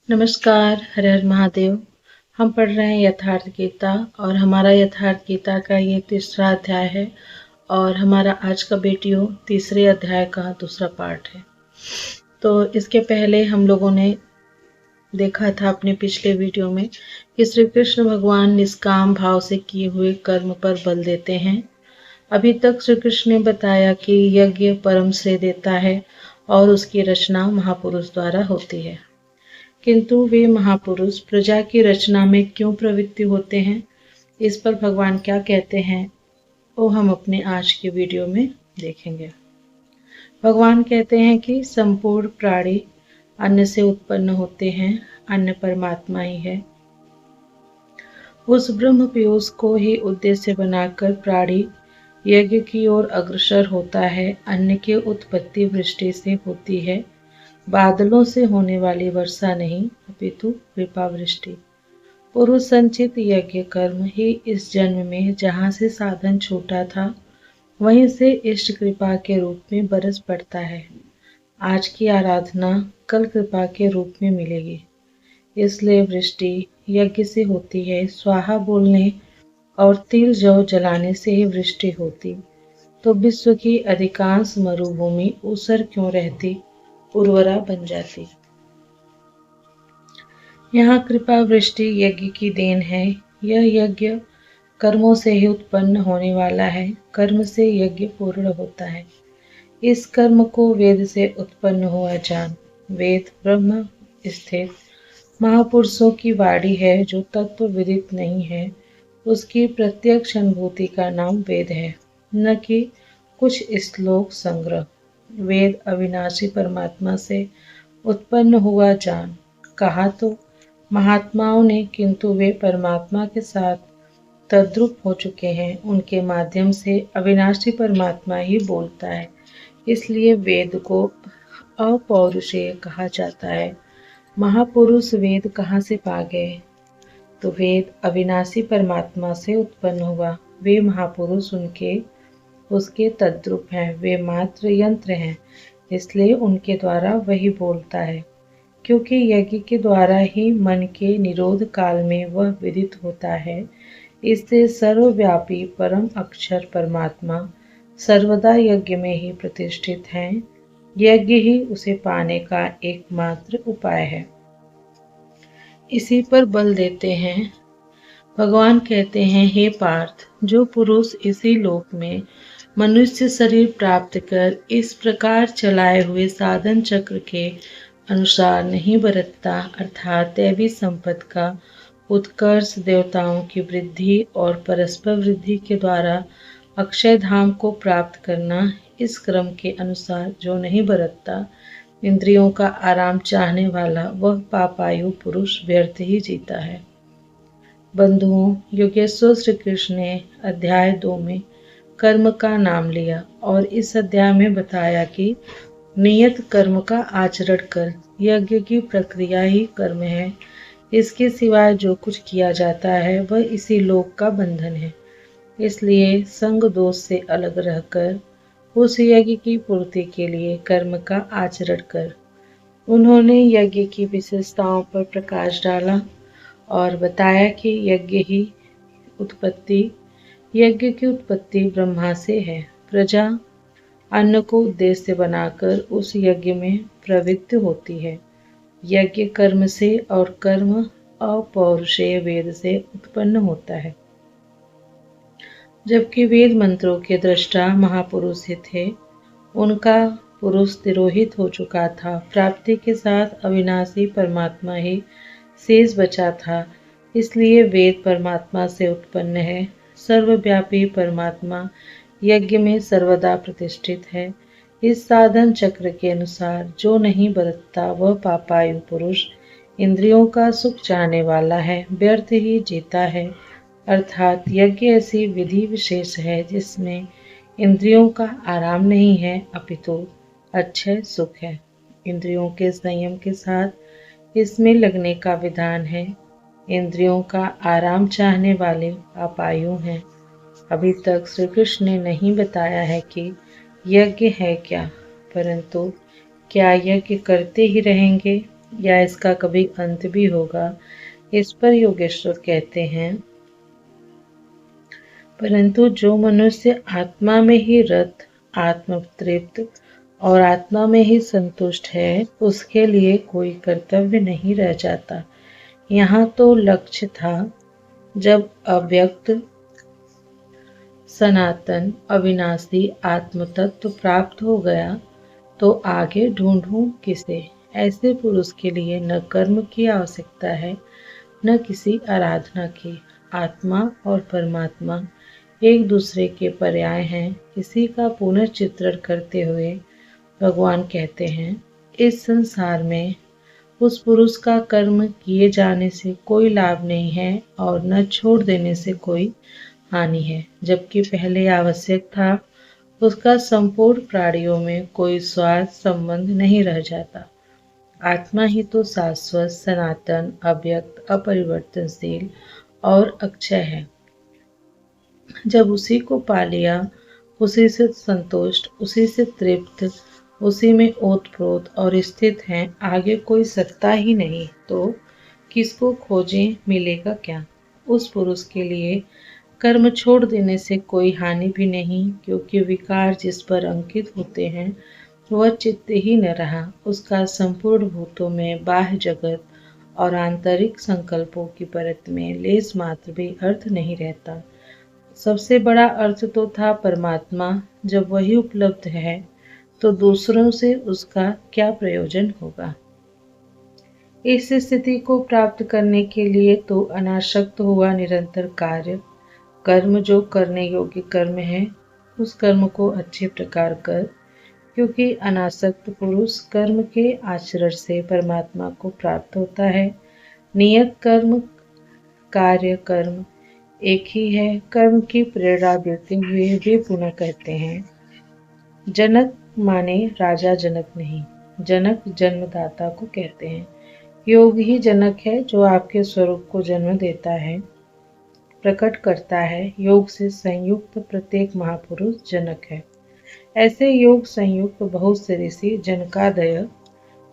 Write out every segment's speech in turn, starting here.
नमस्कार, हर हर महादेव। हम पढ़ रहे हैं यथार्थ गीता और हमारा यथार्थ गीता का ये तीसरा अध्याय है और हमारा आज का वीडियो तीसरे अध्याय का दूसरा पार्ट है। तो इसके पहले हम लोगों ने देखा था अपने पिछले वीडियो में कि श्री कृष्ण भगवान निष्काम भाव से किए हुए कर्म पर बल देते हैं। अभी तक श्री कृष्ण ने बताया कि यज्ञ परम श्रेय देता है और उसकी रचना महापुरुष द्वारा होती है, किंतु वे महापुरुष प्रजा की रचना में क्यों प्रवृत्ति होते हैं, इस पर भगवान क्या कहते हैं वो हम अपने आज के वीडियो में देखेंगे। भगवान कहते हैं कि संपूर्ण प्राणी अन्न से उत्पन्न होते हैं, अन्न परमात्मा ही है। उस ब्रह्म पीयूष को ही उद्देश्य बनाकर प्राणी यज्ञ की ओर अग्रसर होता है। अन्न की उत्पत्ति वृष्टि से होती है, बादलों से होने वाली वर्षा नहीं अपितु कृपा वृष्टि। पुरुष संचित यज्ञ कर्म ही इस जन्म में जहाँ से साधन छूटा था वहीं से इष्ट कृपा के रूप में बरस पड़ता है। आज की आराधना कल कृपा के रूप में मिलेगी, इसलिए वृष्टि यज्ञ से होती है। स्वाहा बोलने और तिल जौ जलाने से ही वृष्टि होती, तो विश्व की अधिकांश मरुभूमि ऊसर क्यों रहती, उर्वरा बन जाती। यहाँ कृपा वृष्टि यज्ञ की देन है। यह यज्ञ कर्मों से ही उत्पन्न होने वाला है। कर्म से यज्ञ पूर्ण होता है। इस कर्म को वेद से उत्पन्न हुआ जान। वेद ब्रह्म स्थित महापुरुषों की वाणी है। जो तत्व विदित नहीं है उसकी प्रत्यक्ष अनुभूति का नाम वेद है, न कि कुछ श्लोक संग्रह। वेद अविनाशी परमात्मा से उत्पन्न हुआ जान कहा तो महात्माओं ने, किंतु वे परमात्मा के साथ तद्रुप हो चुके हैं। उनके माध्यम से अविनाशी परमात्मा ही बोलता है, इसलिए वेद को अपौरुषेय कहा जाता है। महापुरुष वेद कहाँ से पा गए, तो वेद अविनाशी परमात्मा से उत्पन्न हुआ। वे महापुरुष उसके तद्रुप हैं। वे मात्र यंत्र हैं, इसलिए उनके द्वारा वही बोलता है, क्योंकि यज्ञ के द्वारा ही मन के निरोध काल में वह विदित होता है। इससे सर्वव्यापी परम अक्षर परमात्मा सर्वदा यज्ञ में ही प्रतिष्ठित है। यज्ञ ही उसे पाने का एकमात्र उपाय है, इसी पर बल देते हैं। भगवान कहते हैं, हे पार्थ, जो पुरुष इसी लोक में मनुष्य शरीर प्राप्त कर इस प्रकार चलाए हुए साधन चक्र के अनुसार नहीं बरतता, अर्थात दैवी संपत्ति का उत्कर्ष, देवताओं की वृद्धि और परस्पर वृद्धि के द्वारा अक्षय धाम को प्राप्त करना, इस क्रम के अनुसार जो नहीं बरतता, इंद्रियों का आराम चाहने वाला, वह पापायु पुरुष व्यर्थ ही जीता है। बंधुओं, योगेश्वर श्री कृष्ण ने अध्याय 2 में कर्म का नाम लिया और इस अध्याय में बताया कि नियत कर्म का आचरण कर। यज्ञ की प्रक्रिया ही कर्म है। इसके सिवाय जो कुछ किया जाता है वह इसी लोक का बंधन है। इसलिए संग दोष से अलग रहकर उस यज्ञ की पूर्ति के लिए कर्म का आचरण कर। उन्होंने यज्ञ की विशेषताओं पर प्रकाश डाला और बताया कि यज्ञ की उत्पत्ति ब्रह्मा से है। प्रजा अन्न को उद्देश्य बनाकर उस यज्ञ में प्रवृत्त होती है। यज्ञ कर्म से और कर्म अपौरुषेय वेद से उत्पन्न होता है, जबकि वेद मंत्रों के दृष्टा महापुरुष ही थे। उनका पुरुष तिरोहित हो चुका था। प्राप्ति के साथ अविनाशी परमात्मा ही शेष बचा था, इसलिए वेद परमात्मा से उत्पन्न है। सर्वव्यापी परमात्मा यज्ञ में सर्वदा प्रतिष्ठित है। इस साधन चक्र के अनुसार जो नहीं बरतता वह पापायु पुरुष इंद्रियों का सुख चाहने वाला है, व्यर्थ ही जीता है। अर्थात यज्ञ ऐसी विधि विशेष है जिसमें इंद्रियों का आराम नहीं है अपितु अक्षय सुख है। इंद्रियों के संयम के साथ इसमें लगने का विधान है। इंद्रियों का आराम चाहने वाले पापायु हैं। अभी तक श्री कृष्ण ने नहीं बताया है कि यज्ञ है क्या, परंतु क्या यज्ञ करते ही रहेंगे। या इसका कभी अंत भी होगा, इस पर योगेश्वर कहते हैं, परंतु जो मनुष्य आत्मा में ही रत, आत्म तृप्त और आत्मा में ही संतुष्ट है, उसके लिए कोई कर्तव्य नहीं रह जाता। यहाँ तो लक्ष्य था, जब अव्यक्त सनातन अविनाशी आत्म तत्व प्राप्त हो गया तो आगे ढूंढूं किसे। ऐसे पुरुष के लिए न कर्म की आवश्यकता है न किसी आराधना की। आत्मा और परमात्मा एक दूसरे के पर्याय हैं। इसी का पुनर्चित्रण करते हुए भगवान कहते हैं, इस संसार में उस पुरुष का कर्म किए जाने से कोई लाभ नहीं है और न छोड़ देने से कोई हानि है, जबकि पहले आवश्यक था। उसका संपूर्ण प्राणियों में कोई स्वार्थ संबंध नहीं रह जाता। आत्मा ही तो शाश्वत, सनातन, अव्यक्त, अपरिवर्तनशील और अक्षय है। जब उसी को पा लिया, उसी से संतुष्ट, उसी से तृप्त, उसी में ओतप्रोत और स्थित हैं, आगे कोई सत्ता ही नहीं, तो किसको खोजें, मिलेगा क्या। उस पुरुष के लिए कर्म छोड़ देने से कोई हानि भी नहीं, क्योंकि विकार जिस पर अंकित होते हैं वह चित्त ही न रहा। उसका संपूर्ण भूतों में बाह्य जगत और आंतरिक संकल्पों की परत में लेस मात्र भी अर्थ नहीं रहता। सबसे बड़ा अर्थ तो था परमात्मा। जब वही उपलब्ध है तो दूसरों से उसका क्या प्रयोजन होगा। इस स्थिति को प्राप्त करने के लिए तो अनासक्त हुआ निरंतर कार्य कर्म, जो करने योग्य कर्म है, उस कर्म को अच्छे प्रकार कर, क्योंकि अनासक्त पुरुष कर्म के आचरण से परमात्मा को प्राप्त होता है। नियत कर्म, कार्य कर्म एक ही है। कर्म की प्रेरणा देते हुए वे पुनः कहते हैं, जनक माने राजा जनक नहीं, जनक जन्मदाता को कहते हैं। योग ही जनक है, जो आपके स्वरूप को जन्म देता है, प्रकट करता है। योग से संयुक्त प्रत्येक महापुरुष जनक है। ऐसे योग संयुक्त बहुत से ऋषि, जनकादय,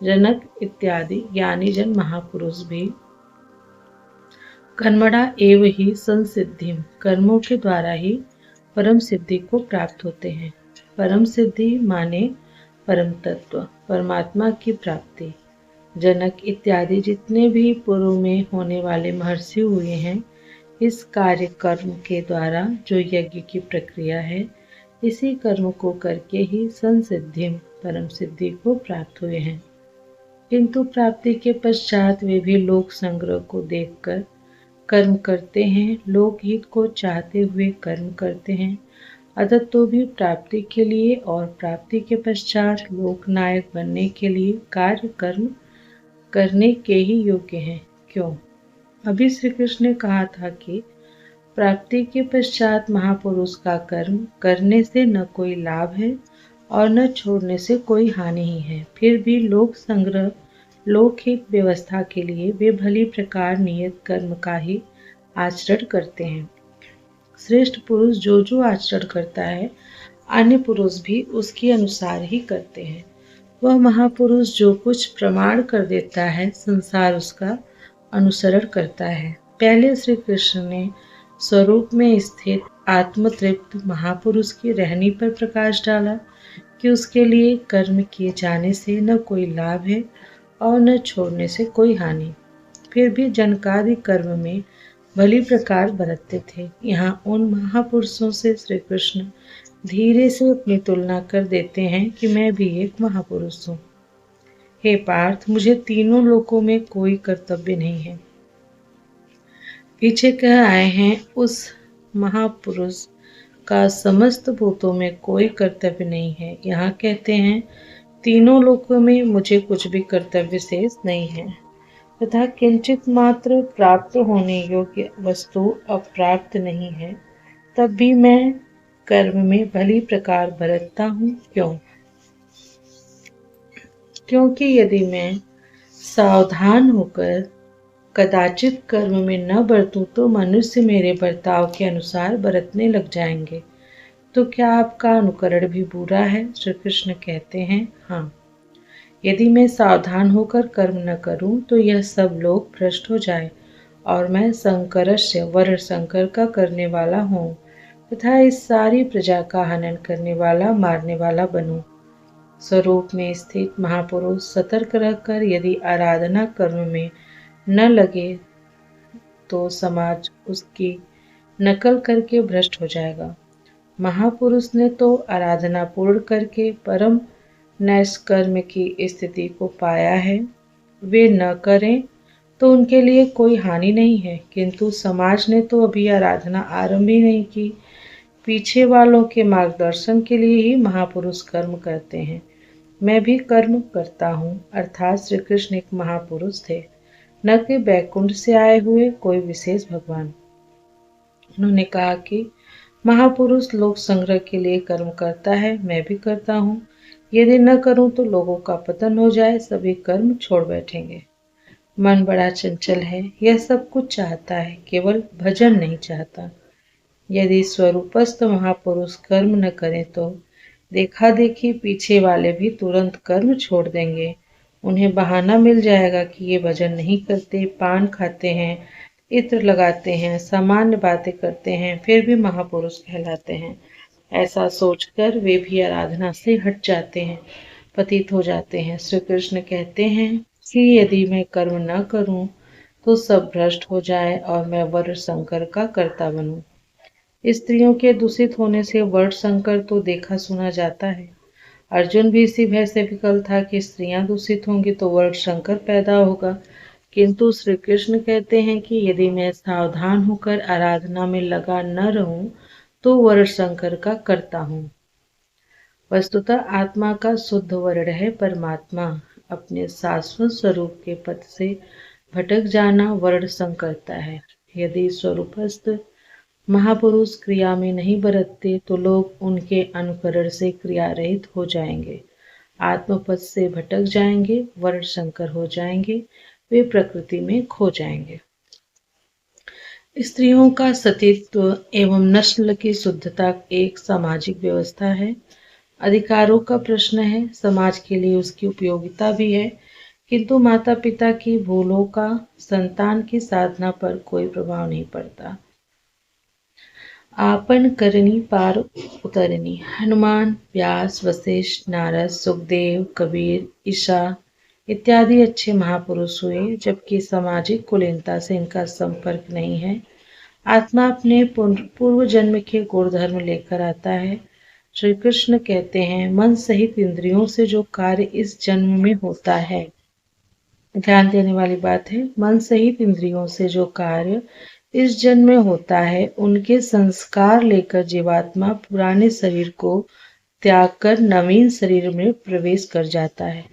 जनक इत्यादि ज्ञानी जन महापुरुष भी कर्मणा एव ही संसिद्धिम, कर्मों के द्वारा ही परम सिद्धि को प्राप्त होते हैं। परम सिद्धि माने परम तत्व, परमात्मा की प्राप्ति। जनक इत्यादि जितने भी पूर्व में होने वाले महर्षि हुए हैं, इस कार्य कर्म के द्वारा जो यज्ञ की प्रक्रिया है, इसी कर्म को करके ही संसिद्धिम, परम सिद्धि को प्राप्त हुए हैं। किंतु प्राप्ति के पश्चात वे भी लोक संग्रह को देखकर कर्म करते हैं, लोकहित को चाहते हुए कर्म करते हैं। अतः तो भी प्राप्ति के लिए और प्राप्ति के पश्चात लोकनायक बनने के लिए कार्य कर्म करने के ही योग्य हैं। क्यों? अभी श्री कृष्ण ने कहा था कि प्राप्ति के पश्चात महापुरुष का कर्म करने से न कोई लाभ है और न छोड़ने से कोई हानि ही है। फिर भी लोक संग्रह, लोकहित व्यवस्था के लिए वे भली प्रकार नियत कर्म का ही आचरण करते हैं। श्रेष्ठ पुरुष जो जो आचरण करता है, अन्य पुरुष भी उसके अनुसार ही करते हैं। वह महापुरुष जो कुछ प्रमाण कर देता है, संसार उसका अनुसरण करता है। पहले श्री कृष्ण ने स्वरूप में स्थित आत्मतृप्त महापुरुष की रहनी पर प्रकाश डाला कि उसके लिए कर्म किए जाने से न कोई लाभ है और न छोड़ने से कोई हानि। फिर भी जनकादि कर्म में भली प्रकार बरतते थे। यहाँ उन महापुरुषों से श्री कृष्ण धीरे से अपनी तुलना कर देते हैं कि मैं भी एक महापुरुष हूँ। हे पार्थ, मुझे तीनों लोकों में कोई कर्तव्य नहीं है। पीछे कह आए हैं, उस महापुरुष का समस्त भूतों में कोई कर्तव्य नहीं है। यहाँ कहते हैं, तीनों लोकों में मुझे कुछ भी कर्तव्य शेष नहीं है, तथा किंचित मात्र प्राप्त होने योग्य वस्तु अप्राप्त नहीं है। तब भी मैं कर्म में भली प्रकार बरतता हूँ। क्यों? क्योंकि यदि मैं सावधान होकर कदाचित कर्म में न बरतूं तो मनुष्य मेरे बर्ताव के अनुसार बरतने लग जाएंगे। तो क्या आपका अनुकरण भी बुरा है? श्री कृष्ण कहते हैं, हाँ। यदि मैं सावधान होकर कर्म न करूं तो यह सब लोग भ्रष्ट हो जाए और मैं संकरस्य वर संकर का करने वाला हूँ तथा इस सारी प्रजा का हनन करने वाला मारने वाला बनूं। स्वरूप में स्थित महापुरुष सतर्क रहकर यदि आराधना कर्म में न लगे तो समाज उसकी नकल करके भ्रष्ट हो जाएगा। महापुरुष ने तो आराधना पूर्ण करके परम नैष्कर्म की स्थिति को पाया है। वे न करें तो उनके लिए कोई हानि नहीं है, किंतु समाज ने तो अभी आराधना आरंभ ही नहीं की। पीछे वालों के मार्गदर्शन के लिए ही महापुरुष कर्म करते हैं। मैं भी कर्म करता हूँ, अर्थात श्री कृष्ण एक महापुरुष थे, न कि बैकुंठ से आए हुए कोई विशेष भगवान। उन्होंने कहा कि महापुरुष लोक संग्रह के लिए कर्म करता है, मैं भी करता हूँ। यदि न करूं तो लोगों का पतन हो जाए, सभी कर्म छोड़ बैठेंगे। मन बड़ा चंचल है, यह सब कुछ चाहता है, केवल भजन नहीं चाहता। यदि स्वरूपस्थ महापुरुष कर्म न करें तो देखा देखी पीछे वाले भी तुरंत कर्म छोड़ देंगे। उन्हें बहाना मिल जाएगा कि ये भजन नहीं करते, पान खाते हैं, इत्र लगाते हैं, सामान्य बातें करते हैं, फिर भी महापुरुष कहलाते हैं। ऐसा सोचकर वे भी आराधना से हट जाते हैं, पतित हो जाते हैं। श्री कृष्ण कहते हैं कि यदि मैं कर्म न करूं तो सब भ्रष्ट हो जाए और मैं वर संकर का कर्ता बनूं। स्त्रियों के दूषित होने से वर्ण संकर तो देखा सुना जाता है। अर्जुन भी इसी भय से विकल था कि स्त्रियां दूषित होंगी तो वर्ण संकर पैदा होगा, किंतु श्री कृष्ण कहते हैं कि यदि मैं सावधान होकर आराधना में लगा न रहूं तो वर्ण संकर का करता हूँ। वस्तुतः आत्मा का शुद्ध वर्ण है परमात्मा। अपने शाश्वत स्वरूप के पथ से भटक जाना वर्ण संकरता है। यदि स्वरूपस्थ महापुरुष क्रिया में नहीं बरतते तो लोग उनके अनुकरण से क्रिया रहित हो जाएंगे, आत्मपथ से भटक जाएंगे, वर्ण संकर हो जाएंगे, वे प्रकृति में खो जाएंगे। स्त्रियों का सतीत्व एवं नस्ल की शुद्धता एक सामाजिक व्यवस्था है, अधिकारों का प्रश्न है, समाज के लिए उसकी उपयोगिता भी है, किंतु माता पिता की भूलों का संतान की साधना पर कोई प्रभाव नहीं पड़ता। आपन करनी पार उतरनी। हनुमान, व्यास, वशिष्ठ, नारद, सुखदेव, कबीर, ईशा इत्यादि अच्छे महापुरुष हुए, जबकि सामाजिक कुलीनता से इनका संपर्क नहीं है। आत्मा अपने पूर्व जन्म के गुणधर्म लेकर आता है। श्री कृष्ण कहते हैं, मन सहित इंद्रियों से जो कार्य इस जन्म में होता है, ध्यान देने वाली बात है, मन सहित इंद्रियों से जो कार्य इस जन्म में होता है, उनके संस्कार लेकर जीवात्मा पुराने शरीर को त्याग कर नवीन शरीर में प्रवेश कर जाता है।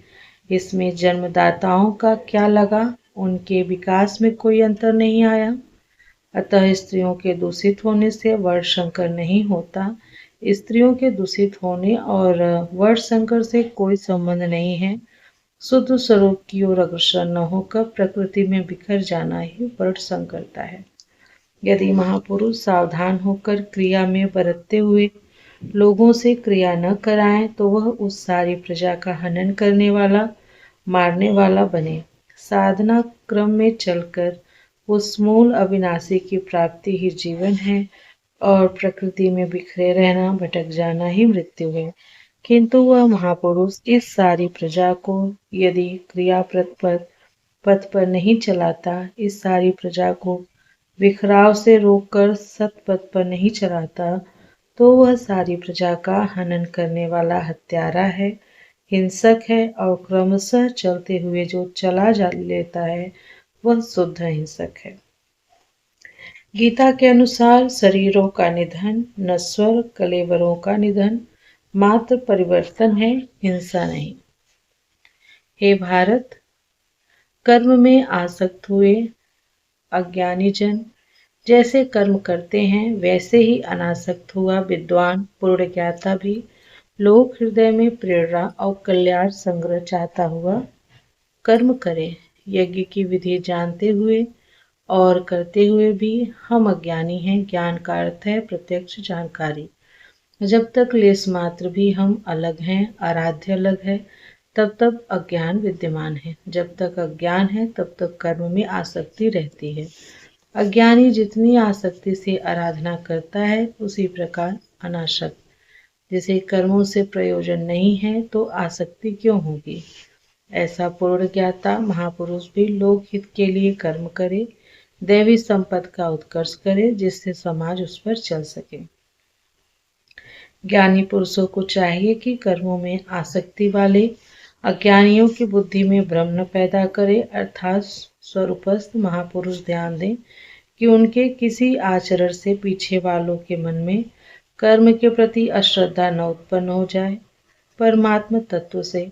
इसमें जन्मदाताओं का क्या लगा, उनके विकास में कोई अंतर नहीं आया। अतः स्त्रियों के दूषित होने से वर्ण संकर नहीं होता। स्त्रियों के दूषित होने और वर्ण संकर से कोई संबंध नहीं है। शुद्ध स्वरूप की ओर अग्रसर न होकर प्रकृति में बिखर जाना ही वर्ण संकरता है। यदि महापुरुष सावधान होकर क्रिया में बरतते हुए लोगों से क्रिया न कराएं तो वह उस सारी प्रजा का हनन करने वाला, मारने वाला बने। साधना क्रम में चलकर उस मूल अविनाशी की प्राप्ति ही जीवन है और प्रकृति में बिखरे रहना, भटक जाना ही मृत्यु है। किंतु वह महापुरुष इस सारी प्रजा को यदि क्रियाप्रद पथ पर नहीं चलाता, इस सारी प्रजा को बिखराव से रोककर सतपथ पर नहीं चलाता, तो वह सारी प्रजा का हनन करने वाला हत्यारा है, हिंसक है और क्रमशः चलते हुए जो चला जा लेता है वह शुद्ध हिंसक है। गीता के अनुसार शरीरों का निधन, नश्वर कलेवरों का निधन मात्र परिवर्तन है, हिंसा नहीं। हे भारत, कर्म में आसक्त हुए अज्ञानी जन जैसे कर्म करते हैं, वैसे ही अनासक्त हुआ विद्वान पूर्ण ज्ञाता भी लोक हृदय में प्रेरणा और कल्याण संग्रह चाहता हुआ कर्म करे। यज्ञ की विधि जानते हुए और करते हुए भी हम अज्ञानी हैं। ज्ञान का अर्थ है प्रत्यक्ष जानकारी। जब तक लेस मात्र भी हम अलग हैं, आराध्य अलग है, तब तक अज्ञान विद्यमान है। जब तक अज्ञान है तब तक कर्म में आसक्ति रहती है। अज्ञानी जितनी आसक्ति से आराधना करता है उसी प्रकार अनासक्त, जिसे कर्मों से प्रयोजन नहीं है तो आसक्ति क्यों होगी। ऐसा पूर्ण ज्ञाता महापुरुष भी लोक हित के लिए कर्म करे, दैवी संपत्ति का उत्कर्ष करे, जिससे समाज उस पर चल सके। ज्ञानी पुरुषों को चाहिए कि कर्मों में आसक्ति वाले अज्ञानियों की बुद्धि में भ्रम न पैदा करे, अर्थात स्वरूपस्थ महापुरुष ध्यान दें कि उनके किसी आचरण से पीछे वालों के मन में कर्म के प्रति अश्रद्धा न उत्पन्न हो जाए। परमात्मा तत्व से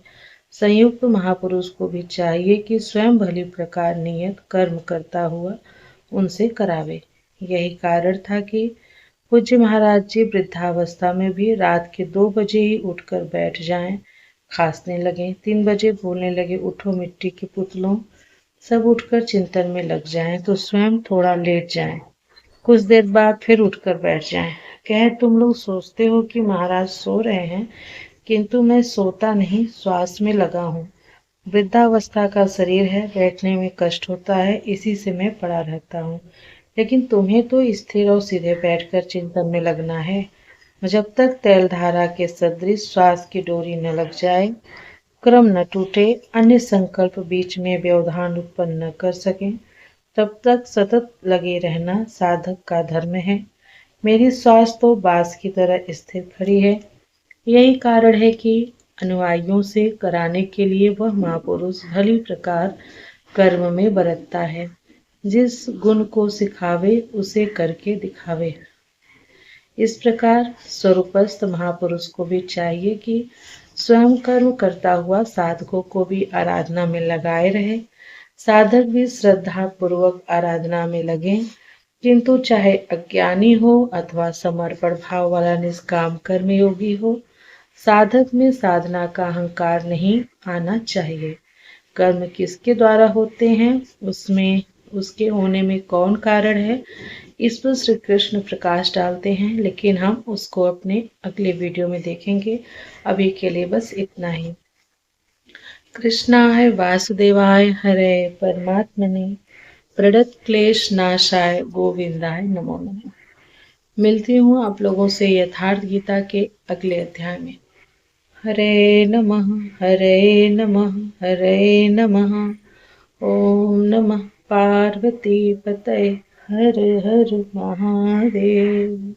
संयुक्त महापुरुष को भी चाहिए कि स्वयं भली प्रकार नियत कर्म करता हुआ उनसे करावे। यही कारण था कि पूज्य महाराज जी वृद्धावस्था में भी रात के 2 बजे ही उठकर बैठ जाएं, खांसने लगे, 3 बजे बोलने लगे, उठो मिट्टी के पुतलों, सब उठकर चिंतन में लग जाएं तो स्वयं थोड़ा लेट जाएं, कुछ देर बाद फिर उठकर बैठ जाएं। कहे तुम लोग सोचते हो कि महाराज सो रहे हैं, किंतु मैं सोता नहीं, श्वास में लगा हूँ। वृद्धावस्था का शरीर है, बैठने में कष्ट होता है, इसी से मैं पड़ा रहता हूँ। लेकिन तुम्हें तो स्थिर और सीधे बैठकर चिंतन में लगना है। जब तक तैलधारा के सदृश श्वास की डोरी न लग जाए, क्रम न टूटे, अन्य संकल्प बीच में व्यवधान उत्पन्न न कर सके, तब तक सतत लगे रहना साधक का धर्म है। मेरी श्वास तो बांस की तरह स्थिर खड़ी है। यही कारण है कि अनुयायियों से कराने के लिए वह महापुरुष भली प्रकार कर्म में बरतता है। जिस गुण को सिखावे उसे करके दिखावे। इस प्रकार स्वरूपस्थ महापुरुष को भी चाहिए कि स्वयं कर्म करता हुआ साधकों को भी आराधना में लगाए रहे। साधक भी श्रद्धा पूर्वक आराधना में लगे, किंतु चाहे अज्ञानी हो अथवा समर्पण भाव वाला निष्काम कर्मयोगी हो, साधक में साधना का अहंकार नहीं आना चाहिए। कर्म किसके द्वारा होते हैं, उसमें उसके होने में कौन कारण है, इस पर श्री कृष्ण प्रकाश डालते हैं, लेकिन हम उसको अपने अगले वीडियो में देखेंगे। अभी के लिए बस इतना ही। कृष्णाय वासुदेवाय हरे परमात्मने प्रणत क्लेश नाशाय गोविंदाय नमो नमः। मिलती हूँ आप लोगों से यथार्थ गीता के अगले अध्याय में। हरे नमः हरे नमः हरे नमः। ओम नमः पार्वती पतये हर हर महादेव।